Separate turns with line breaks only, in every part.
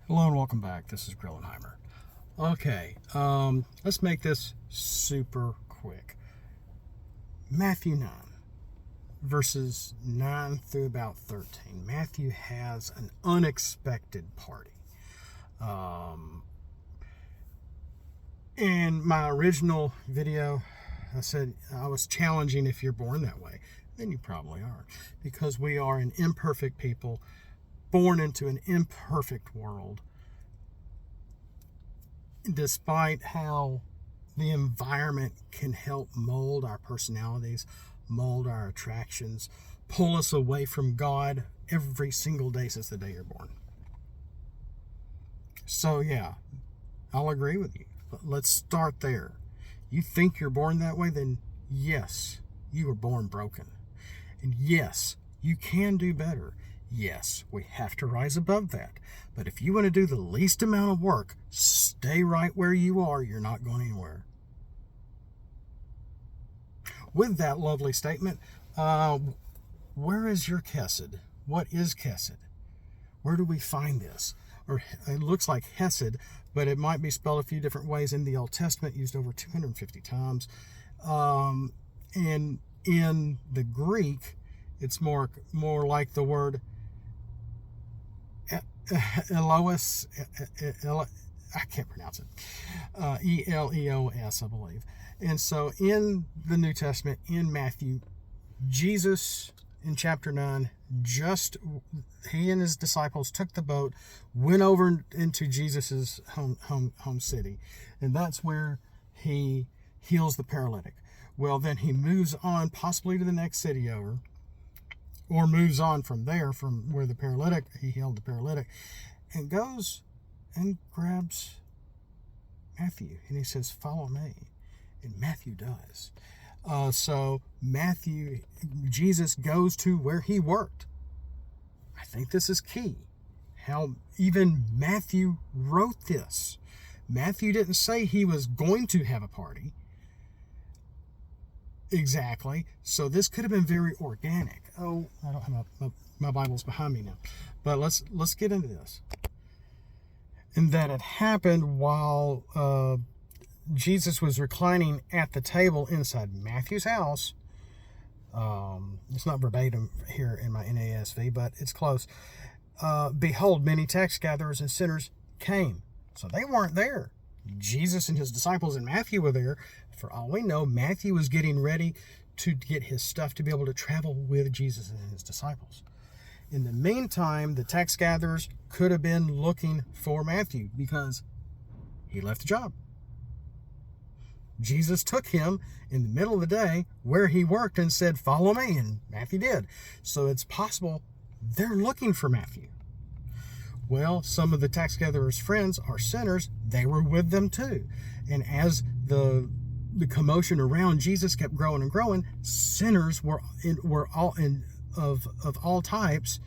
Hello and welcome back. This is Grillenheimer. Okay, let's make this super quick. Matthew 9, verses 9 through about 13. Matthew has an unexpected party. In my original video, I said I was challenging if you're born that way. Then you probably are, because we are an imperfect people born into an imperfect world. Despite how the environment can help mold our personalities, mold our attractions, pull us away from God every single day since the day you're born. So yeah, I'll agree with you. But let's start there. You think you're born that way? Then yes, you were born broken. And yes, you can do better. Yes, we have to rise above that. But if you want to do the least amount of work, stay right where you are. You're not going anywhere. With that lovely statement, where is your Kesed? What is Kesed? Where do we find this? Or it looks like hesed, but it might be spelled a few different ways in the Old Testament, used over 250 times. And in the Greek, it's more like the word Elois, I can't pronounce it, Eleos, I believe. And so in the New Testament, in Matthew, Jesus in chapter 9, he and his disciples took the boat, went over into Jesus's home city, and that's where he heals the paralytic. Well, then he moves on possibly to the next city over, or moves on from there, from where he healed the paralytic, and goes and grabs Matthew, and he says, "Follow me." And Matthew does. So Jesus goes to where he worked. I think this is key. How even Matthew wrote this. Matthew didn't say he was going to have a party. Exactly. So this could have been very organic. Oh, I don't have my Bible's behind me now. But let's get into this. And that it happened while Jesus was reclining at the table inside Matthew's house. It's not verbatim here in my NASV, but it's close. Behold, many tax gatherers and sinners came. So they weren't there. Jesus and his disciples and Matthew were there. For all we know, Matthew was getting ready to get his stuff to be able to travel with Jesus and his disciples. In the meantime, the tax gatherers could have been looking for Matthew because he left the job. Jesus took him in the middle of the day where he worked and said, "Follow me," and Matthew did. So it's possible they're looking for Matthew. Well, some of the tax gatherers' friends are sinners. They were with them too. And as the commotion around Jesus kept growing and growing, sinners were all of all types,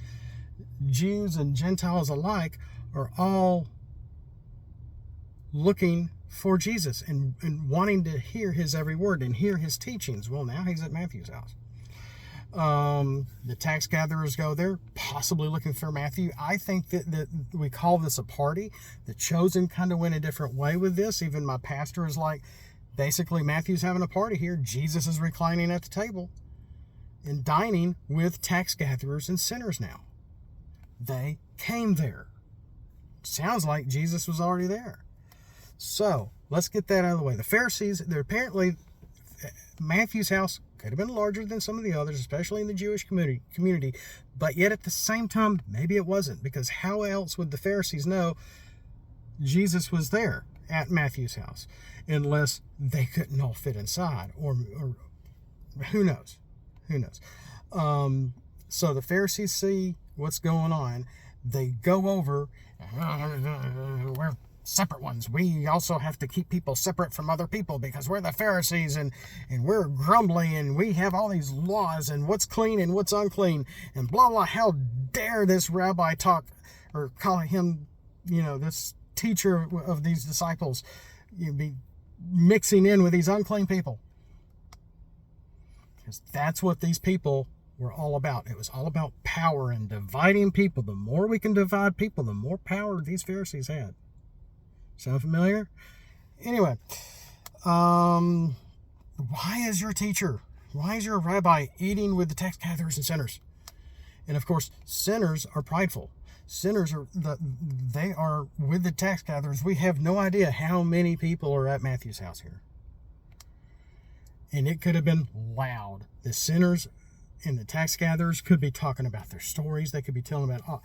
Jews and Gentiles alike, are all looking for Jesus and wanting to hear his every word and hear his teachings. Well, now he's at Matthew's house. The tax gatherers go there, possibly looking for Matthew. I think that we call this a party. The Chosen kind of went a different way with this. Even my pastor is like, basically, Matthew's having a party here. Jesus is reclining at the table and dining with tax gatherers and sinners now. They came there. Sounds like Jesus was already there. So let's get that out of the way. The Pharisees, they're apparently, Matthew's house could have been larger than some of the others, especially in the Jewish community, but yet at the same time, maybe it wasn't, because how else would the Pharisees know Jesus was there at Matthew's house unless they couldn't all fit inside, or who knows? So the Pharisees see what's going on. They go over, we're separate ones. We also have to keep people separate from other people because we're the Pharisees and we're grumbly and we have all these laws and what's clean and what's unclean and blah, blah. How dare this rabbi talk or call him, this teacher of these disciples, be mixing in with these unclean people. Because that's what these people were all about. It was all about power and dividing people. The more we can divide people, the more power these Pharisees had. Sound familiar? Anyway, why is your teacher, why is your rabbi eating with the tax gatherers and sinners? And of course, sinners are prideful. Sinners they are with the tax gatherers. We have no idea how many people are at Matthew's house here. And it could have been loud. The sinners and the tax gatherers could be talking about their stories. They could be telling about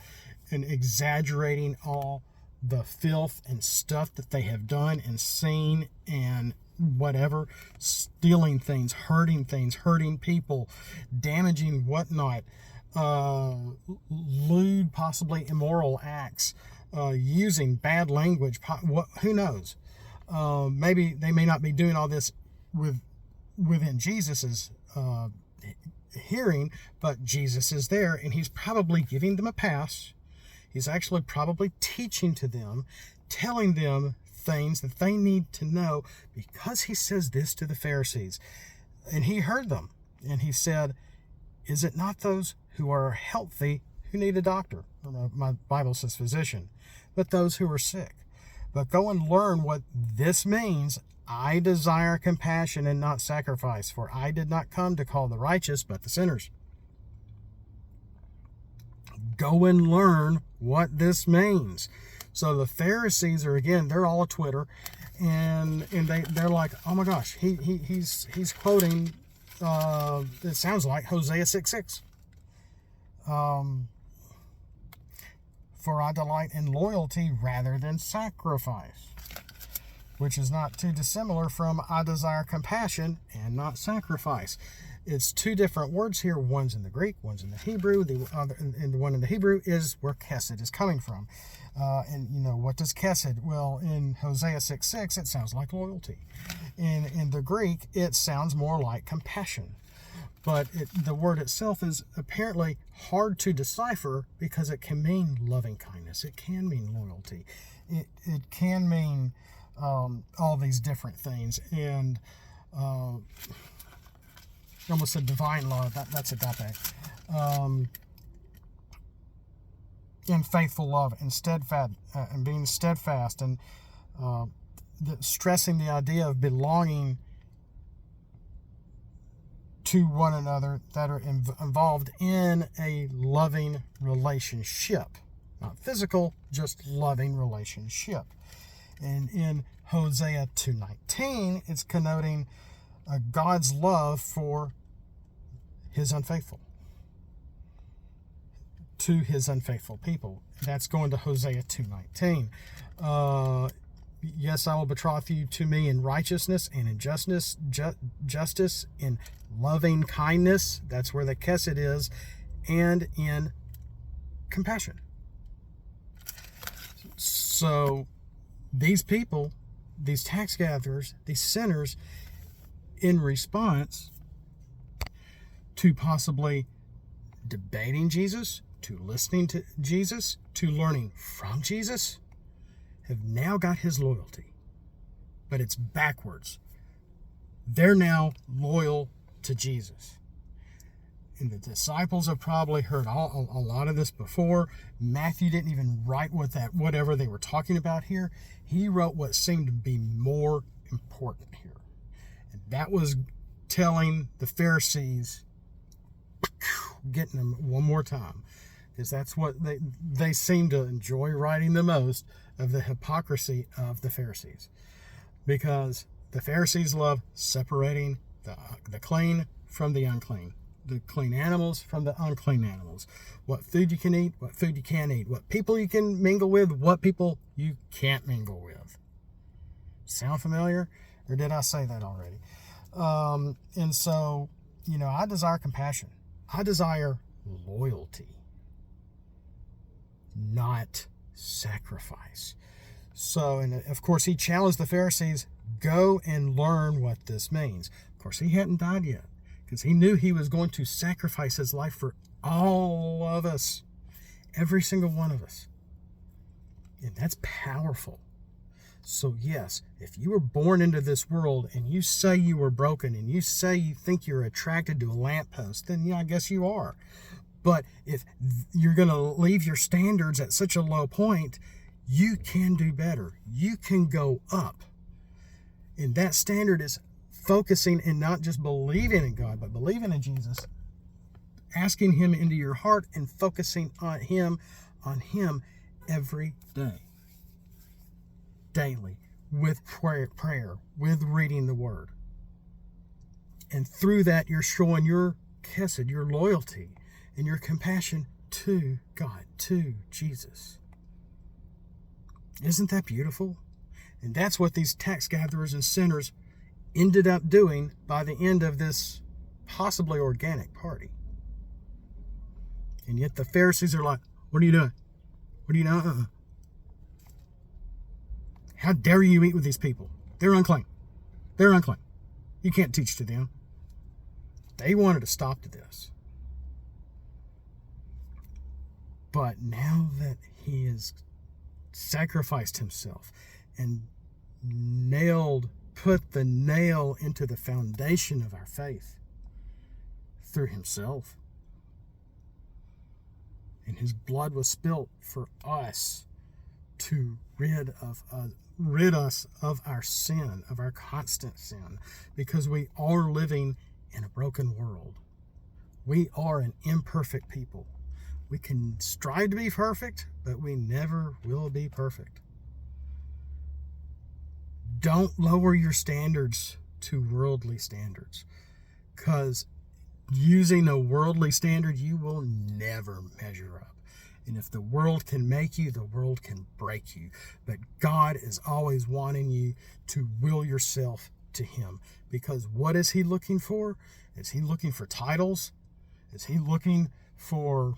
and exaggerating all the filth and stuff that they have done and seen and whatever, stealing things, hurting people, damaging whatnot, lewd, possibly immoral acts, using bad language. Who knows? Maybe they may not be doing all this within Jesus's hearing, but Jesus is there, and he's probably giving them a pass. He's actually probably teaching to them, telling them things that they need to know, because he says this to the Pharisees. And he heard them, and he said, is it not those who are healthy who need a doctor? My Bible says physician, but those who are sick. But go and learn what this means. I desire compassion and not sacrifice, for I did not come to call the righteous, but the sinners. Go and learn what this means. So the Pharisees are, again, they're all a Twitter, and they're like, oh my gosh, he's quoting, it sounds like Hosea 6:6. For I delight in loyalty rather than sacrifice, which is not too dissimilar from I desire compassion and not sacrifice. It's two different words here. One's in the Greek, one's in the Hebrew. The one in the Hebrew is where Kesed is coming from. And what does Kesed? Well, in Hosea 6:6, it sounds like loyalty. In the Greek, it sounds more like compassion. But the word itself is apparently hard to decipher, because it can mean loving kindness. It can mean loyalty. It can mean all these different things. And I almost said divine love. That's agape. And faithful love and steadfast, and being steadfast, and stressing the idea of belonging to one another, that are involved in a loving relationship. Not physical, just loving relationship. And in Hosea 2:19, it's connoting God's love for his unfaithful, to his unfaithful people. That's going to Hosea 2:19. Yes, I will betroth you to me in righteousness and in justice, in loving kindness. That's where the Kesed is, and in compassion. So these people, these tax gatherers, these sinners, in response to possibly debating Jesus, to listening to Jesus, to learning from Jesus, have now got his loyalty. But it's backwards. They're now loyal to Jesus. And the disciples have probably heard a lot of this before. Matthew didn't even write whatever they were talking about here. He wrote what seemed to be more important here. And that was telling the Pharisees, getting them one more time. Because that's what they seem to enjoy writing the most, of the hypocrisy of the Pharisees. Because the Pharisees love separating the clean from the unclean. The clean animals from the unclean animals. What food you can eat, what food you can't eat. What people you can mingle with, what people you can't mingle with. Sound familiar? Or did I say that already? And so, I desire compassion. I desire loyalty, not sacrifice. So, and of course, he challenged the Pharisees, go and learn what this means. Of course, he hadn't died yet, because he knew he was going to sacrifice his life for all of us, every single one of us. And that's powerful. So yes, if you were born into this world and you say you were broken and you say you think you're attracted to a lamppost, then yeah, I guess you are. But if you're going to leave your standards at such a low point, you can do better. You can go up. And that standard is focusing and not just believing in God, but believing in Jesus, asking him into your heart and focusing on him every day. Daily, with prayer, with reading the word. And through that, you're showing your Kesed, your loyalty and your compassion to God, to Jesus. Isn't that beautiful? And that's what these tax gatherers and sinners ended up doing by the end of this possibly organic party. And yet the Pharisees are like, what are you doing? What are you doing? How dare you eat with these people? They're unclean. They're unclean. You can't teach to them. They wanted to stop to this. But now that he has sacrificed himself and put the nail into the foundation of our faith through himself, and his blood was spilt for us to rid us of our sin, of our constant sin, because we are living in a broken world. We are an imperfect people. We can strive to be perfect, but we never will be perfect. Don't lower your standards to worldly standards, because using a worldly standard, you will never measure up. And if the world can make you, the world can break you. But God is always wanting you to will yourself to him. Because what is he looking for? Is he looking for titles? Is he looking for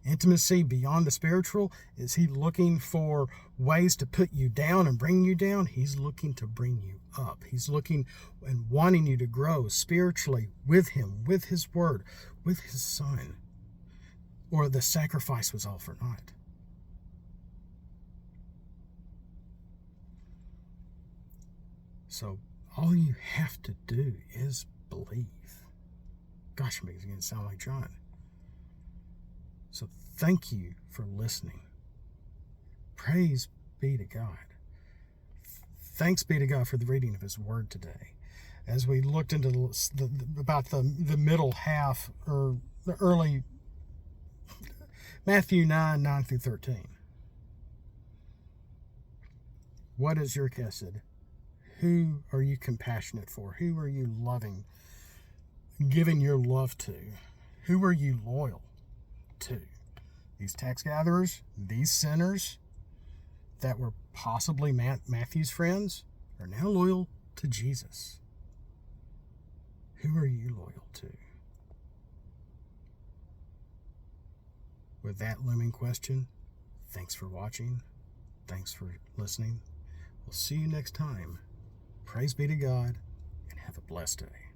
intimacy beyond the spiritual? Is he looking for ways to put you down and bring you down? He's looking to bring you up. He's looking and wanting you to grow spiritually with him, with his word, with his son. Or the sacrifice was all for naught. So all you have to do is believe. Gosh, it makes me sound like John. So thank you for listening. Praise be to God. Thanks be to God for the reading of his word today. As we looked into the middle half, or the early Matthew 9 through 13. What is your Kesed? Who are you compassionate for? Who are you loving, giving your love to? Who are you loyal to? These tax gatherers, these sinners that were possibly Matthew's friends, are now loyal to Jesus. Who are you loyal to? With that looming question, thanks for watching. Thanks for listening. We'll see you next time. Praise be to God, and have a blessed day.